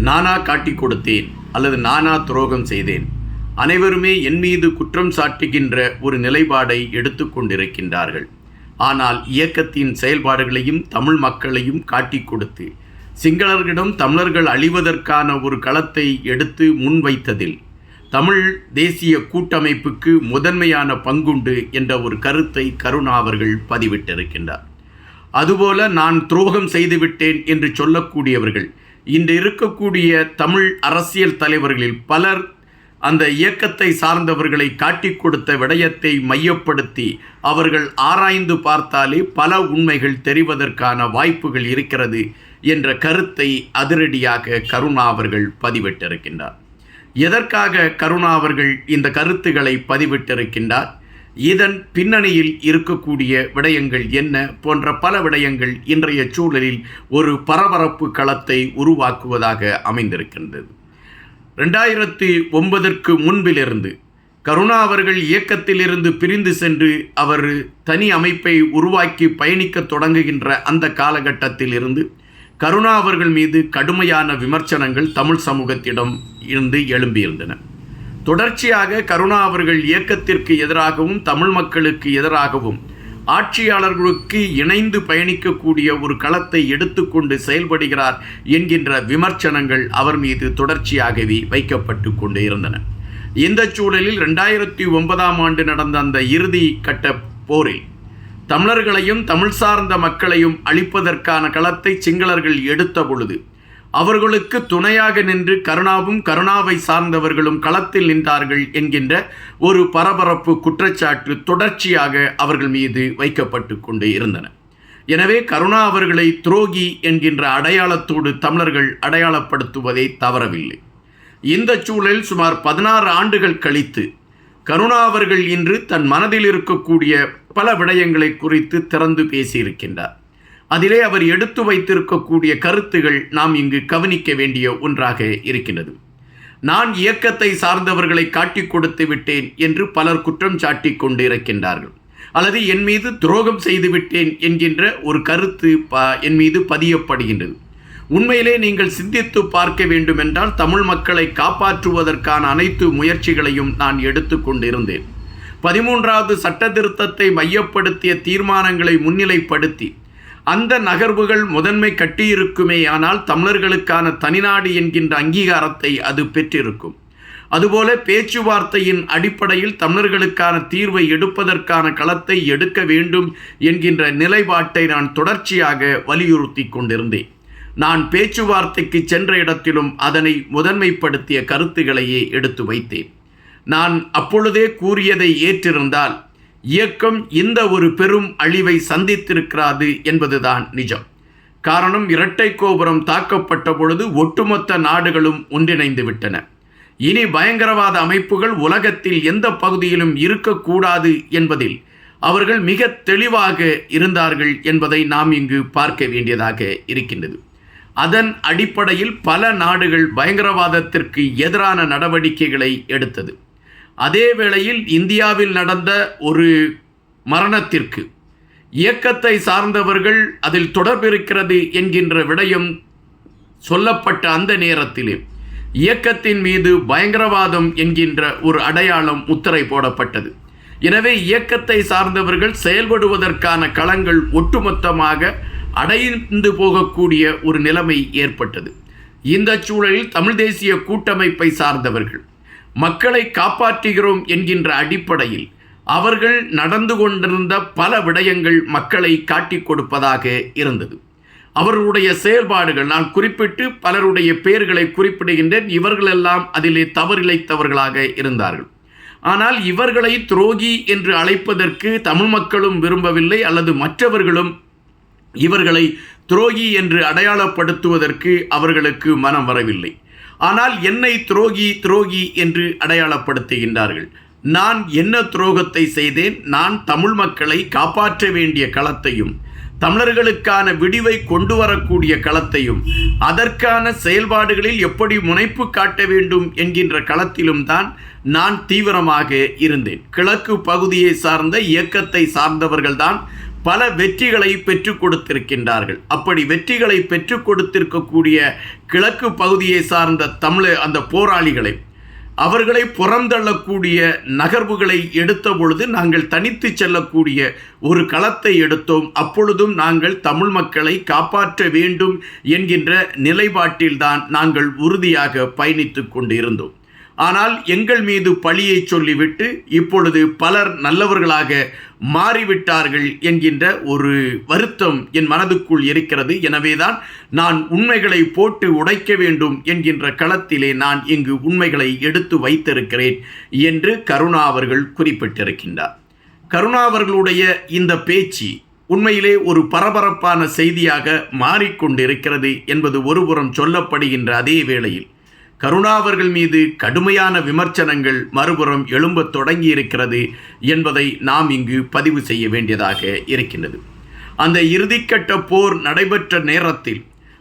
நானா காட்டிக் கொடுத்தேன் அல்லது நானா துரோகம் செய்தேன், அனைவருமே என் மீது குற்றம் சாட்டுகின்ற ஒரு நிலைப்பாடை எடுத்துக்கொண்டிருக்கின்றார்கள். ஆனால் இயக்கத்தின் செயல்பாடுகளையும் தமிழ் மக்களையும் காட்டிக் கொடுத்து சிங்களர்களிடம் தமிழர்கள் அழிவதற்கான ஒரு களத்தை எடுத்து முன்வைத்ததில் தமிழ் தேசிய கூட்டமைப்புக்கு முதன்மையான பங்குண்டு என்ற ஒரு கருத்தை கருணா அவர்கள் பதிவிட்டிருக்கின்றார். அதுபோல நான் துரோகம் செய்துவிட்டேன் என்று சொல்லக்கூடியவர்கள் இன்று இருக்கக்கூடிய தமிழ் அரசியல் தலைவர்களில் பலர் அந்த இயக்கத்தை சார்ந்தவர்களை காட்டிக் கொடுத்த விடயத்தை மையப்படுத்தி அவர்கள் ஆராய்ந்து பார்த்தாலே பல உண்மைகள் தெரிவதற்கான வாய்ப்புகள் இருக்கிறது என்ற கருத்தை அதிரடியாக கருணா அவர்கள் பதிவிட்டிருக்கின்றார். எதற்காக கருணா அவர்கள் இந்த கருத்துக்களை பதிவிட்டிருக்கின்றார், இதன் பின்னணியில் இருக்கக்கூடிய விடயங்கள் என்ன போன்ற பல விடயங்கள் இன்றைய சூழலில் ஒரு பரபரப்பு களத்தை உருவாக்குவதாக அமைந்திருக்கின்றது. 2009 முன்பிலிருந்து கருணா அவர்கள் இயக்கத்திலிருந்து பிரிந்து சென்று அவர் தனி அமைப்பை உருவாக்கி பயணிக்க தொடங்குகின்ற அந்த காலகட்டத்தில் இருந்து கருணா அவர்கள் மீது கடுமையான விமர்சனங்கள் தமிழ் சமூகத்திடம் இருந்து எழும்பியிருந்தன. தொடர்ச்சியாக கருணா அவர்கள் இயக்கத்திற்கு எதிராகவும் தமிழ் மக்களுக்கு எதிராகவும் ஆட்சியாளர்களுக்கு இணைந்து பயணிக்கக்கூடிய ஒரு களத்தை எடுத்துக்கொண்டு செயல்படுகிறார் என்கின்ற விமர்சனங்கள் அவர் மீது தொடர்ச்சியாகவே வைக்கப்பட்டு கொண்டு இருந்தன. இந்த சூழலில் 2009 நடந்த அந்த இறுதி கட்ட போரில் தமிழர்களையும் தமிழ் சார்ந்த மக்களையும் அழிப்பதற்கான களத்தை சிங்களர்கள் எடுத்த பொழுது அவர்களுக்கு துணையாக நின்று கருணாவும் கருணாவை சார்ந்தவர்களும் களத்தில் நின்றார்கள் என்கின்ற ஒரு பரபரப்பு குற்றச்சாட்டு தொடர்ச்சியாக அவர்கள் மீது வைக்கப்பட்டு கொண்டு இருந்தன. எனவே கருணா அவர்களை துரோகி என்கின்ற அடையாளத்தோடு தமிழர்கள் அடையாளப்படுத்துவதை தவறவில்லை. இந்த சூழலில் சுமார் 16 ஆண்டுகள் கழித்து கருணா அவர்கள் இன்று தன் மனதில் இருக்கக்கூடிய பல விடயங்களை குறித்து திறந்து பேசியிருக்கின்றார். அதிலே அவர் எடுத்து வைத்திருக்கக்கூடிய கருத்துகள் நாம் இங்கு கவனிக்க வேண்டிய ஒன்றாக இருக்கின்றது. நான் இயக்கத்தை சார்ந்தவர்களை காட்டிக் கொடுத்து விட்டேன் என்று பலர் குற்றம் சாட்டி கொண்டு இருக்கின்றார்கள், அல்லது என் மீது துரோகம் செய்து விட்டேன் என்கின்ற ஒரு கருத்து என் மீது பதியப்படுகின்றது. உண்மையிலே நீங்கள் சிந்தித்து பார்க்க வேண்டுமென்றால் தமிழ் மக்களை காப்பாற்றுவதற்கான அனைத்து முயற்சிகளையும் நான் எடுத்து கொண்டிருந்தேன். 13வது சட்ட திருத்தத்தை மையப்படுத்திய தீர்மானங்களை முன்னிலைப்படுத்தி அந்த நகர்வுகள் முதன்மை கட்டியிருக்குமே, ஆனால் தமிழர்களுக்கான தனிநாடு என்கின்ற அங்கீகாரத்தை அது பெற்றிருக்கும். அதுபோல பேச்சுவார்த்தையின் அடிப்படையில் தமிழர்களுக்கான தீர்வை எடுப்பதற்கான களத்தை எடுக்க வேண்டும் என்கின்ற நிலைப்பாட்டை நான் தொடர்ச்சியாக வலியுறுத்தி கொண்டிருந்தேன். நான் பேச்சுவார்த்தைக்கு சென்ற இடத்திலும் அதனை முதன்மைப்படுத்திய கருத்துக்களையே எடுத்து வைத்தேன். நான் அப்பொழுதே கூறியதை ஏற்றிருந்தால் இயக்கம் இந்த ஒரு பெரும் அழிவை சந்தித்திருக்கிறது என்பதுதான் நிஜம். காரணம், இரட்டை கோபுரம் தாக்கப்பட்ட பொழுது ஒட்டுமொத்த நாடுகளும் ஒன்றிணைந்து விட்டன. இனி பயங்கரவாத அமைப்புகள் உலகத்தில் எந்த பகுதியிலும் இருக்கக்கூடாது என்பதில் அவர்கள் மிக தெளிவாக இருந்தார்கள் என்பதை நாம் இங்கு பார்க்க வேண்டியதாக இருக்கின்றது. அதன் அடிப்படையில் பல நாடுகள் பயங்கரவாதத்திற்கு எதிரான நடவடிக்கைகளை எடுத்தது. அதே வேளையில் இந்தியாவில் நடந்த ஒரு மரணத்திற்கு இயக்கத்தை சார்ந்தவர்கள் அதில் தொடர்பிருக்கிறது என்கின்ற விடயம் சொல்லப்பட்ட அந்த நேரத்திலே இயக்கத்தின் மீது பயங்கரவாதம் என்கின்ற ஒரு அடையாளம் முத்திரை போடப்பட்டது. எனவே இயக்கத்தை சார்ந்தவர்கள் செயல்படுவதற்கான களங்கள் ஒட்டுமொத்தமாக அடைந்து போகக்கூடிய ஒரு நிலைமை ஏற்பட்டது. இந்த சூழலில் தமிழ் தேசிய கூட்டமைப்பை சார்ந்தவர்கள் மக்களை காப்பாற்றுகிறோம் என்கின்ற அடிப்படையில் அவர்கள் நடந்து கொண்டிருந்த பல விடயங்கள் மக்களை காட்டிக் கொடுப்பதாக இருந்தது. அவர்களுடைய செயல்பாடுகள், நான் குறிப்பிட்டு பலருடைய பெயர்களை குறிப்பிடுகின்றேன், இவர்களெல்லாம் அதிலே தவறிழைத்தவர்களாக இருந்தார்கள். ஆனால் இவர்களை துரோகி என்று அழைப்பதற்கு தமிழ் மக்களும் விரும்பவில்லை, அல்லது மற்றவர்களும் இவர்களை துரோகி என்று அடையாளப்படுத்துவதற்கு அவர்களுக்கு மனம் வரவில்லை. ஆனால் என்னை துரோகி என்று அடையாளப்படுத்துகின்றார்கள். நான் என்ன துரோகத்தை செய்தேன்? நான் தமிழ் மக்களை காப்பாற்ற வேண்டிய களத்தையும் தமிழர்களுக்கான விடிவை கொண்டு வரக்கூடிய களத்தையும் அதற்கான செயல்பாடுகளில் எப்படி முனைப்பு காட்ட வேண்டும் என்கின்ற களத்திலும் தான் நான் தீவிரமாக இருந்தேன். கிழக்கு பகுதியை சார்ந்த இயக்கத்தை சார்ந்தவர்கள்தான் பல வெற்றிகளை பெற்றுக் கொடுத்திருக்கின்றார்கள். அப்படி வெற்றிகளை பெற்றுக் கொடுத்திருக்கக்கூடிய கிழக்கு பகுதியை சார்ந்த அந்த போராளிகளை அவர்களை புறந்தள்ளக்கூடிய நகர்வுகளை எடுத்த பொழுது நாங்கள் தனித்து செல்லக்கூடிய ஒரு களத்தை எடுத்தோம். அப்பொழுதும் நாங்கள் தமிழ் மக்களை காப்பாற்ற வேண்டும் என்கின்ற நிலைப்பாட்டில்தான் நாங்கள் உறுதியாக பயணித்து கொண்டு இருந்தோம். ஆனால் எங்கள் மீது பழியை சொல்லிவிட்டு இப்பொழுது பலர் நல்லவர்களாக மாறிவிட்டார்கள் என்கின்ற ஒரு வருத்தம் என் மனதுக்குள் இருக்கிறது. எனவேதான் நான் உண்மைகளை போட்டு உடைக்க வேண்டும் என்கின்ற களத்திலே நான் இங்கு உண்மைகளை எடுத்து வைத்திருக்கிறேன் என்று கருணா அவர்கள் குறிப்பிட்டிருக்கின்றார். கருணா அவர்களுடைய இந்த பேச்சு உண்மையிலே ஒரு பரபரப்பான செய்தியாக மாறிக்கொண்டிருக்கிறது என்பது ஒருபுறம் சொல்லப்படுகின்ற அதே வேளையில் கருணா அவர்கள் மீது கடுமையான விமர்சனங்கள் மறுபுறம் எழும்பத் தொடங்கி இருக்கிறது என்பதை நாம் இங்கு பதிவு செய்ய வேண்டியதாக இருக்கின்றது. அந்த இறுதிக்கட்ட போர் நடைபெற்ற நேரத்தில்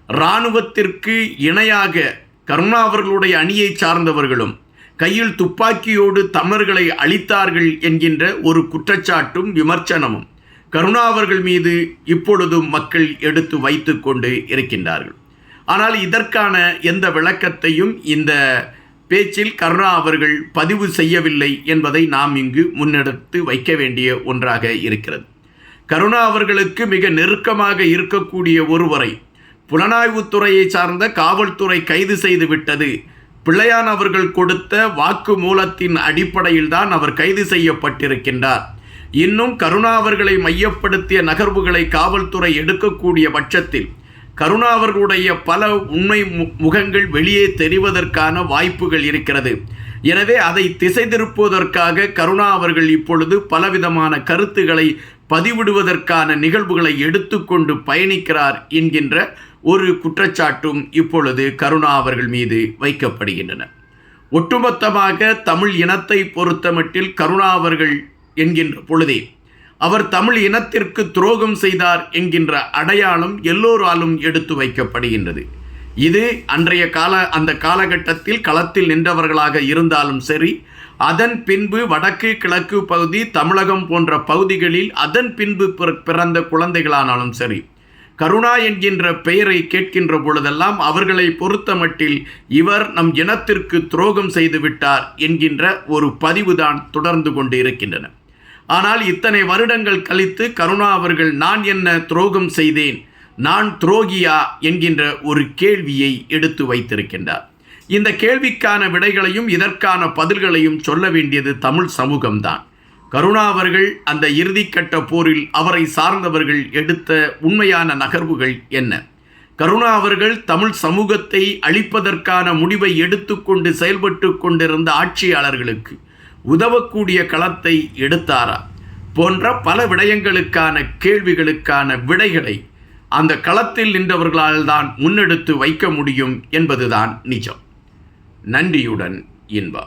இராணுவத்திற்கு இணையாக கருணா அவர்களுடைய அணியை சார்ந்தவர்களும் கையில் துப்பாக்கியோடு தமிழர்களை அழித்தார்கள் என்கின்ற ஒரு குற்றச்சாட்டும் விமர்சனமும் கருணா அவர்கள் மீது இப்பொழுதும் மக்கள் எடுத்து வைத்து கொண்டு இருக்கின்றார்கள். ஆனால் இதற்கான எந்த விளக்கத்தையும் இந்த பேச்சில் கருணா அவர்கள் பதிவு செய்யவில்லை என்பதை நாம் இங்கு முன்னெடுத்து வைக்க வேண்டிய ஒன்றாக இருக்கிறது. கருணா அவர்களுக்கு மிக நெருக்கமாக இருக்கக்கூடிய ஒருவரை புலனாய்வுத்துறையை சார்ந்த காவல்துறை கைது செய்து விட்டது. பிள்ளையான் அவர்கள் கொடுத்த வாக்கு மூலத்தின் அடிப்படையில் தான் அவர் கைது செய்யப்பட்டிருக்கின்றார். இன்னும் கருணா அவர்களை மையப்படுத்திய நகர்வுகளை காவல்துறை எடுக்கக்கூடிய பட்சத்தில் கருணா அவர்களுடைய பல உண்மை முகங்கள் வெளியே தெரிவதற்கான வாய்ப்புகள் இருக்கிறது. எனவே அதை திசை திருப்புவதற்காக கருணா அவர்கள் இப்பொழுது பலவிதமான கருத்துக்களை பதிவிடுவதற்கான நிகழ்வுகளை எடுத்துக்கொண்டு பயணிக்கிறார் என்கின்ற ஒரு குற்றச்சாட்டும் இப்பொழுது கருணா அவர்கள் மீது வைக்கப்படுகின்றன. ஒட்டுமொத்தமாக தமிழ் இனத்தை பொறுத்தமட்டில் கருணா அவர்கள் என்கின்ற பொழுதே அவர் தமிழ் இனத்திற்கு துரோகம் செய்தார் என்கின்ற அடையாளம் எல்லோராலும் எடுத்து வைக்கப்படுகின்றது. இது அன்றைய அந்த காலகட்டத்தில் களத்தில் நின்றவர்களாக இருந்தாலும் சரி, அதன் பின்பு வடக்கு கிழக்கு பகுதி தமிழகம் போன்ற பகுதிகளில் அதன் பின்பு பிறந்த குழந்தைகளானாலும் சரி, கருணா என்கின்ற பெயரை கேட்கின்ற பொழுதெல்லாம் அவர்களை பொறுத்தமட்டில் இவர் நம் இனத்திற்கு துரோகம் செய்து விட்டார் என்கின்ற ஒரு பதிவுதான் தொடர்ந்து கொண்டு இருக்கின்றன. ஆனால் இத்தனை வருடங்கள் கழித்து கருணா அவர்கள் நான் என்ன துரோகம் செய்தேன், நான் துரோகியா என்கின்ற ஒரு கேள்வியை எடுத்து வைத்திருக்கின்றார். இந்த கேள்விக்கான விடைகளையும் இதற்கான பதில்களையும் சொல்ல வேண்டியது தமிழ் சமூகம்தான். கருணா அவர்கள் அந்த இறுதிக்கட்ட போரில் அவரை சார்ந்தவர்கள் எடுத்த உண்மையான நகர்வுகள் என்ன? கருணா அவர்கள் தமிழ் சமூகத்தை அழிப்பதற்கான முடிவை எடுத்துக்கொண்டு செயல்பட்டு கொண்டிருந்த ஆட்சியாளர்களுக்கு உதவக்கூடிய களத்தை எடுத்தாரா போன்ற பல விடயங்களுக்கான கேள்விகளுக்கான விடைகளை அந்த களத்தில் நின்றவர்களால் தான் முன்னெடுத்து வைக்க முடியும் என்பதுதான் நிஜம். நன்றியுடன் இன்பா.